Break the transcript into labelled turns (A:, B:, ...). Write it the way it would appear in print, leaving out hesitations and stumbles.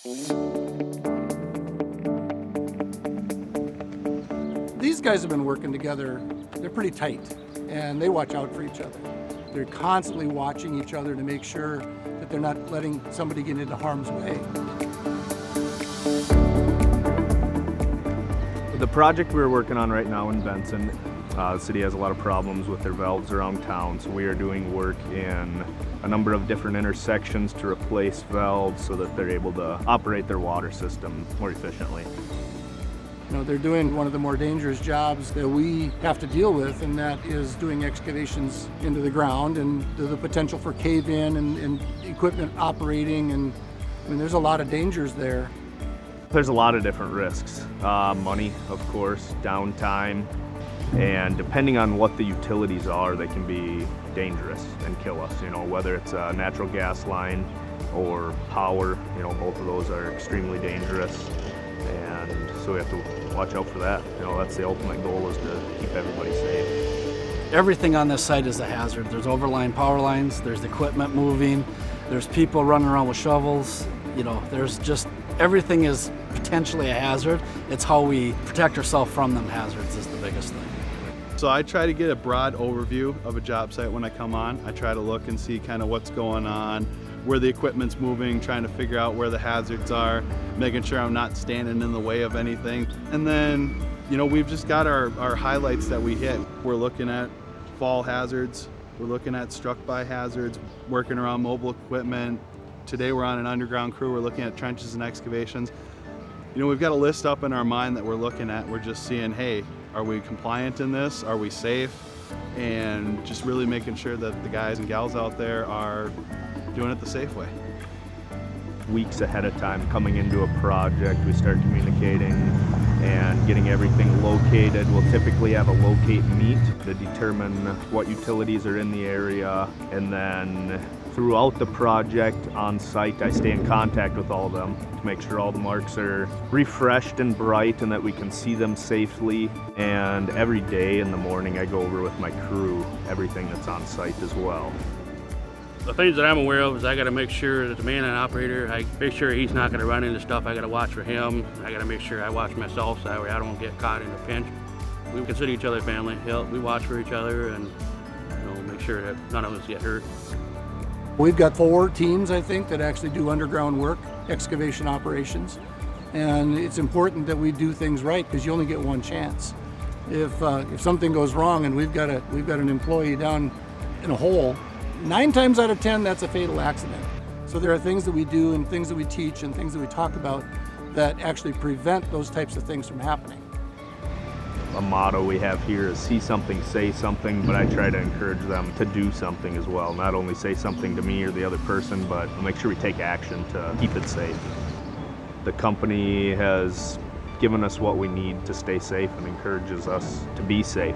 A: These guys have been working together. They're pretty tight, and they watch out for each other. They're constantly watching each other to make sure that they're not letting somebody get into harm's way.
B: The project we're working on right now in Benson, the city has a lot of problems with their valves around town, so we are doing work in a number of different intersections to replace valves so that they're able to operate their water system more efficiently.
A: You know, they're doing one of the more dangerous jobs that we have to deal with, and that is doing excavations into the ground and the potential for cave-in and equipment operating, and I mean, there's a lot of dangers there.
B: There's a lot of different risks. Money, of course, downtime, and depending on what the utilities are, they can be dangerous and kill us. You know, whether it's a natural gas line or power, you know, both of those are extremely dangerous, and so we have to watch out for that. You know, that's the ultimate goal, is to keep everybody safe.
C: Everything on this site is a hazard. There's overlying power lines, there's equipment moving, there's people running around with shovels. You know, there's just, everything is potentially a hazard. It's how we protect ourselves from them hazards is the biggest thing.
D: So I try to get a broad overview of a job site when I come on. I try to look and see kind of what's going on, where the equipment's moving, trying to figure out where the hazards are, making sure I'm not standing in the way of anything. And then, you know, we've just got our highlights that we hit. We're looking at fall hazards, we're looking at struck by hazards, working around mobile equipment. Today we're on an underground crew, we're looking at trenches and excavations. You know, we've got a list up in our mind that we're looking at. We're just seeing, hey, are we compliant in this? Are we safe? And just really making sure that the guys and gals out there are doing it the safe way.
B: Weeks ahead of time, coming into a project, we start communicating and getting everything located. We'll typically have a locate meet to determine what utilities are in the area, and then throughout the project on site, I stay in contact with all of them to make sure all the marks are refreshed and bright and that we can see them safely. And every day in the morning, I go over with my crew everything that's on site as well.
E: The things that I'm aware of is I got to make sure that the man and operator, I make sure he's not going to run into stuff. I got to watch for him. I got to make sure I watch myself so that way I don't get caught in a pinch. We consider each other family. We watch for each other and, you know, make sure that none of us get hurt.
A: We've got 4 teams, I think, that actually do underground work, excavation operations, and it's important that we do things right because you only get one chance. If something goes wrong and we've got an employee down in a hole, 9 times out of 10 that's a fatal accident. So there are things that we do and things that we teach and things that we talk about that actually prevent those types of things from happening.
B: A motto we have here is see something, say something, but I try to encourage them to do something as well. Not only say something to me or the other person, but make sure we take action to keep it safe. The company has given us what we need to stay safe and encourages us to be safe.